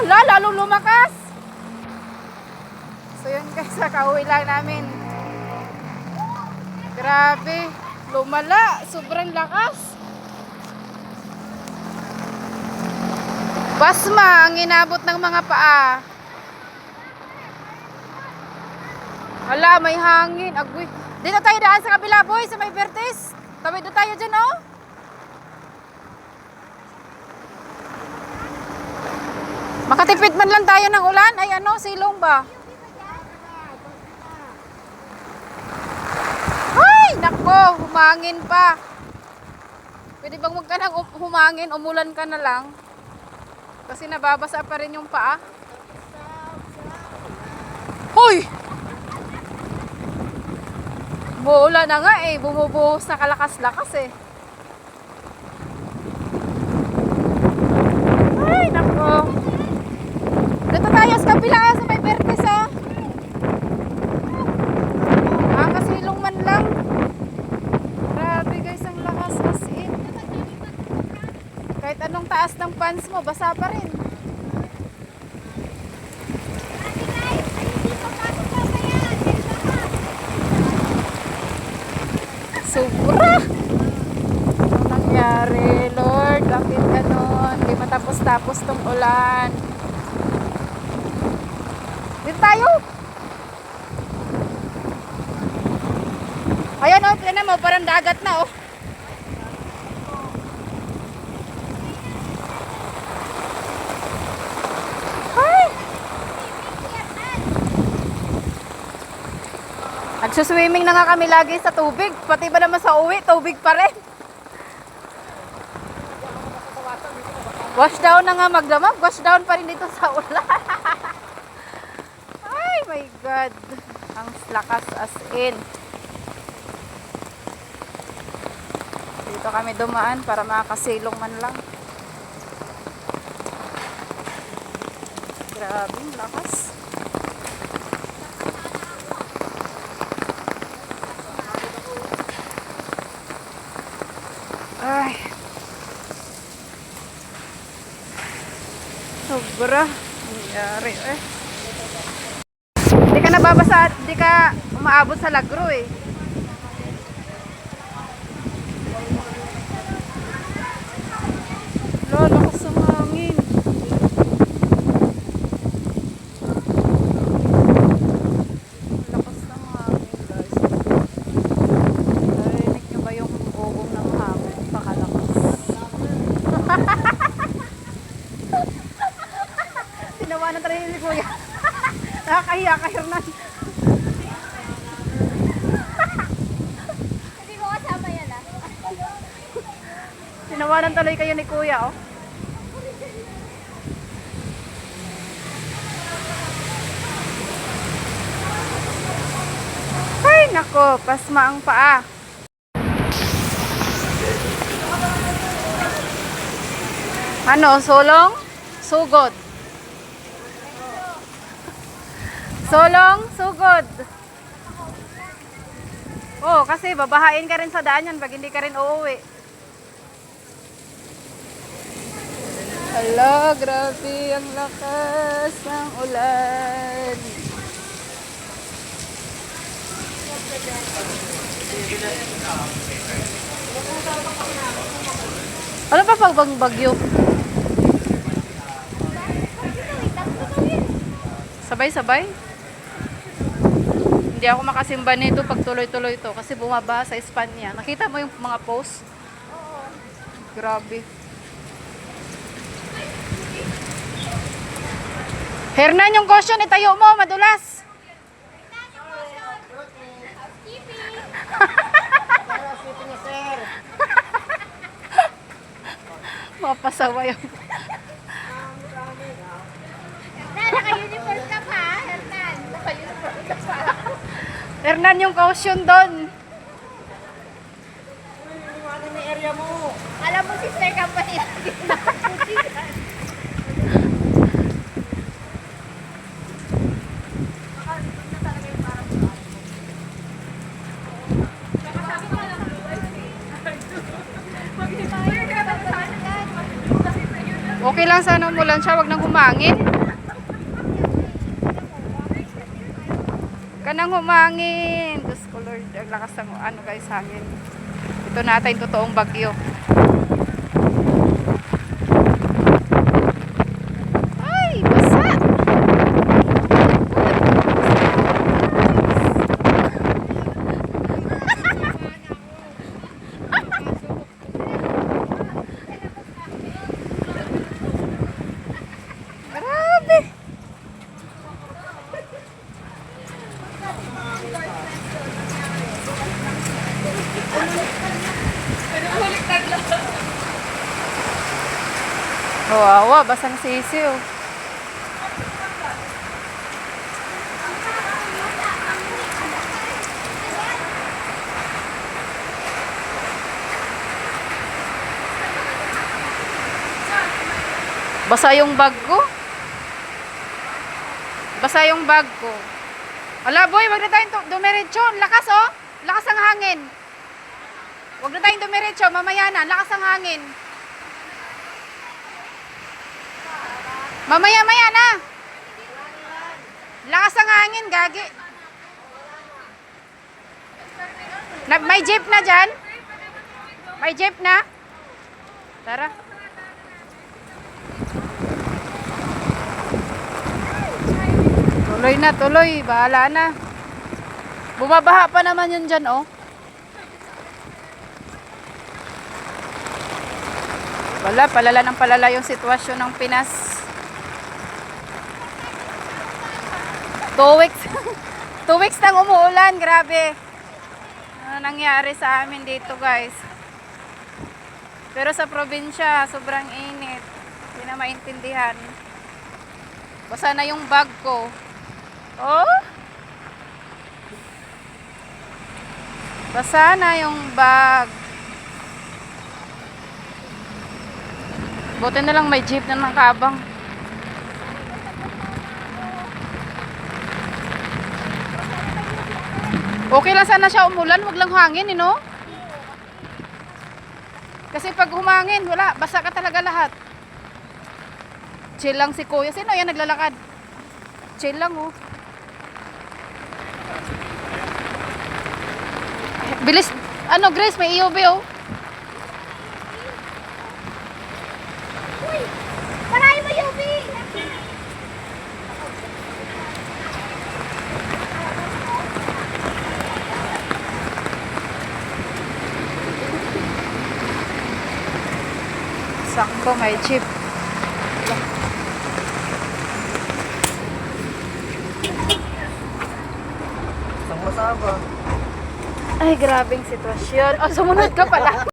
lalong lumakas. So yun guys, kauwi lang namin. Grabe, lumala, sobrang lakas. Basma ang inabot ng mga paa. Wala, may hangin. Agoy. Dito tayo daan sa kabila, boy, sa may Vertis. Tawid doon tayo dyan, oh. Makatipid man lang tayo ng ulan. Ay, ano, silong ba? Ay, nako, humangin pa. Pwede bang huwag ka nang humangin, umulan ka na lang? Kasi nababasa pa rin yung paa. Hoy! Muulan na nga eh, bumubuhos na kalakas-lakas eh. Ay, nako. Dito tayo sa kabila, sa may Vertis, oh. Kasilong man lang. Grabe guys, ang lakas as in. Kahit anong taas ng pants mo, basa pa rin. Sobra! Anong nangyari, Lord? Bakit ganon? Hindi matapos-tapos tong ulan. Dito tayo! Ayan, oh, tignan mo, parang dagat na, oh. Ay! Nagsuswimming na nga kami lagi sa tubig. Pati ba naman sa uwi, tubig pa rin. Wash down na nga magdamag. Wash down pa rin dito sa ulan. Ay, my God. Ang lakas as in. Dito kami dumaan para makasilong man lang. Grabe, lakas. Ay. Sobra. Nangyari eh. Di ka nababasa, di ka umaabot sa lagro eh. Lakas ng hangin. Lakas ng hangin guys. Narinig nyo ba yung ugong ng hangin? Pakalakas. Tinawanan tayo ni Kuya. Nakakahiya ka, Hernan. Hindi ko kasama yan, ah. Tinawanan tuloy kayo ni Kuya, oh. Ay, nako, pasma ang paa. Ano, solong? Sugod. Solong, sugod. Oh, kasi babahain ka rin sa daan yan pag hindi ka rin uuwi. Hala, grabe ang lakas ng ulan. Ano pa pag bagyo? Sabay-sabay? Hindi ako makasimba nito pag tuloy-tuloy to kasi bumaba sa Espanya. Nakita mo yung mga post? Oo. Grabe. Hernan, yung caution itayo mo, madulas. Mapasawa yung... Naka-uniform ka pa, Hernan. Naka-uniform ka pa. Hernan, yung caution doon. Alam mo, sister company lagi nakaputi yan. Okay lang sana umulan siya, wag nang humangin. Kanang humangin. Diyos ko Lord, ang lakas ng ano guys, hangin. Ito natin totoong bagyo. Ay, basa. Grabe. Kawawa, basang sisiw. Basa yung bag ko. Basa yung bag ko. Ala boy, wag na tayong dumiretso. Lakas oh. Lakas ang hangin. Wag na tayong dumiretso. Mamaya na. Lakas ang hangin. Mamaya-maya na. Lakas ang hangin, gagi. May jeep na dyan? May jeep na? Tara. Tuloy na, tuloy. Bahala na. Bumabaha pa naman yun dyan, oh. Wala, palala ng palala yung sitwasyon ng Pinas. 2 weeks. 2 weeks nang umuulan, grabe. Ano nangyari sa amin dito, guys? Pero sa probinsya, sobrang init. Hindi na maintindihan. Basa na yung bag ko. Oh? Basa na yung bag. Buti na lang may jeep na nakabang. Okay lang sana siya umulan, wag lang hangin, you know? Kasi pag humangin, wala, basa ka talaga lahat. Chill lang si Kuya. Sino yan naglalakad? Chill lang, oh. Bilis. Ano, Grace, may EOB, oh. Uy! Parahin mo, Yubi! Sakto, may jeep. Isang masaba. Ay, grabing sitwasyon. Oh, sumunod ka pala.